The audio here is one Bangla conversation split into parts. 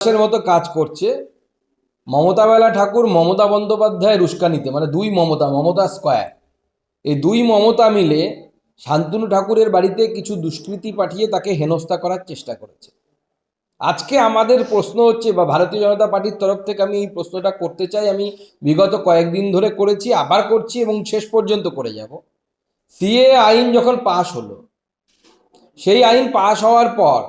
মতো কাজ করছে মমতা বেলা ঠাকুর মমতা বন্দ্যোপাধ্যায়ের উস্কানিতে, মানে দুই মমতা, মমতা স্কয়ার, এই দুই মমতা মিলে শান্তনু ঠাকুরের বাড়িতে কিছু দুষ্কৃতী পাঠিয়ে তাকে হেনস্থা করার চেষ্টা করেছে। আজকে আমাদের প্রশ্ন হচ্ছে, বা ভারতীয় জনতা পার্টির তরফ থেকে আমি এই প্রশ্নটা করতে চাই, আমি বিগত কয়েকদিন ধরে করেছি, আবার করছি এবং শেষ পর্যন্ত করে যাব। সিএ আইন যখন পাশ হলো, সেই আইন পাশ হওয়ার পর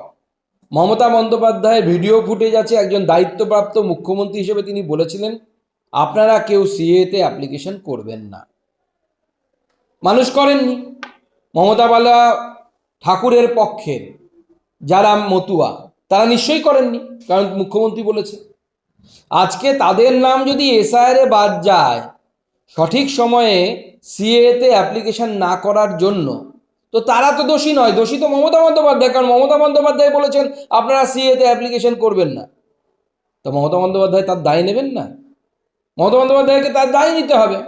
মমতা বন্দ্যোপাধ্যায়ের ভিডিও ফুটেজ আছে। একজন দায়িত্বপ্রাপ্ত মুখ্যমন্ত্রী হিসেবে তিনি বলেছিলেন, আপনারা কেউ সিএতে অ্যাপ্লিকেশন করবেন না। মানুষ করেননি। মমতা বালা ঠাকুরের পক্ষের যারা মতুয়া তারা নিশ্চয়ই করেননি, কারণ মুখ্যমন্ত্রী বলেছে। আজকে তাদের নাম যদি এসআইআরে বাদ যায় সঠিক সময়ে সিএতে অ্যাপ্লিকেশন না করার জন্য, তো তারা তো দোষী নয়, দোষী তো মমতা বন্দ্যোপাধ্যায়। কারণ মমতা বন্দ্যোপাধ্যায় বলেছেন আপনারা সিএতে অ্যাপ্লিকেশন করবেন না। তো মমতা বন্দ্যোপাধ্যায় তার দায় নেবেন না? মমতা বন্দ্যোপাধ্যায়কে তার দায় নিতে হবে।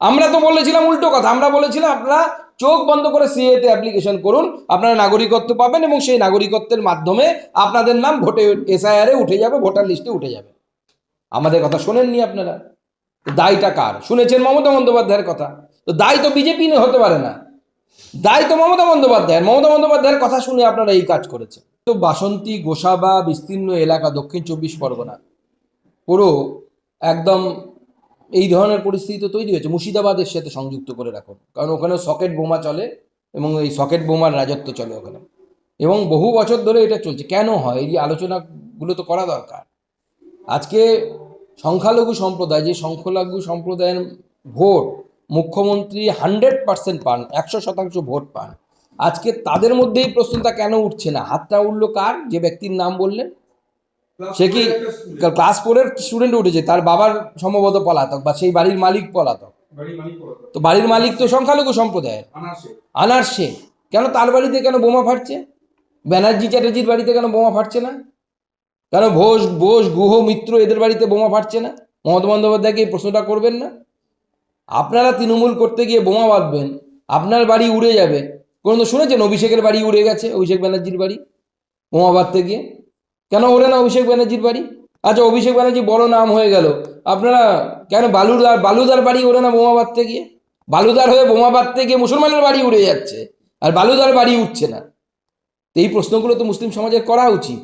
আমরা তো বলেছিলাম উল্টো কথা, আমরা বলেছিলাম আপনারা চোখ বন্ধ করে সিএতে অ্যাপ্লিকেশন করুন, আপনারা নাগরিকত্ব পাবেন এবং সেই নাগরিকত্বের মাধ্যমে আপনাদের নাম ভোটে এসআইআরে উঠে যাবে, ভোটার লিস্টে উঠে যাবে। আমাদের কথা শোনেননি আপনারা। দায়টা কার? শুনেছেন মমতা বন্দ্যোপাধ্যায়ের কথা। তো দায় তো বিজেপি হতে পারে না, দায় তো মমতা বন্দ্যোপাধ্যায়ের। মমতা বন্দ্যোপাধ্যায়ের কথা শুনে আপনারা এই কাজ করেছেন। তো বাসন্তী, গোসাবা বিস্তীর্ণ এলাকা, দক্ষিণ 24 পরগনা পুরো একদম এই ধরনের পরিস্থিতি তো তৈরি হয়েছে। মুর্শিদাবাদের সাথে সংযুক্ত করে রাখুন, কারণ ওখানে সকেট বোমা চলে এবং এই সকেট বোমার রাজত্ব চলে ওখানে, এবং বহু বছর ধরে এটা চলছে। কেন হয়? এই যে আলোচনাগুলো তো করা দরকার। আজকে সংখ্যালঘু সম্প্রদায়, যে সংখ্যালঘু সম্প্রদায়ের ভোট মুখ্যমন্ত্রী 100% পান, 100% ভোট পান, আজকে তাদের মধ্যে এই প্রশ্নটা কেন উঠছে না? হাতটা উঠলো কার? যে ব্যক্তির নাম বললেন, সে কি ক্লাস 4-এর স্টুডেন্ট উঠেছে, তার বাবার সম্ভবত পলাতক বা সেই বাড়ির মালিক পলাতক। তো বাড়ির মালিক তো সংখ্যালঘু সম্প্রদায়ের, আনার শেখ। কেন তার বাড়িতে কেন বোমা ফাটছে? ব্যানার্জি চ্যাটার্জির বাড়িতে কেন বোমা ফাটছে না? কেন বোস গুহ মিত্র এদের বাড়িতে বোমা ফাটছে না? মমতা বন্দ্যোপাধ্যায়কে এই প্রশ্নটা করবেন না? আপনারা তৃণমূল করতে গিয়ে বোমা বাঁধবেন, আপনার বাড়ি উড়ে যাবে। কোনো শুনেছেন অভিষেকের বাড়ি উড়ে গেছে? অভিষেক ব্যানার্জির বাড়ি বোমা বাঁধতে গিয়ে কেন ওরে না অভিষেক ব্যানার্জির বাড়ি? আচ্ছা, অভিষেক ব্যানার্জি বড় নাম হয়ে গেল, আপনারা কেন বালুদার বাড়ি ওরে না বোমা বাঁধতে গিয়ে? বালুদার হয়ে বোমা বাঁধতে গিয়ে মুসলমানের বাড়ি উড়ে যাচ্ছে, আর বালুদার বাড়ি উঠছে না। তো এই প্রশ্নগুলো তো মুসলিম সমাজের করা উচিত।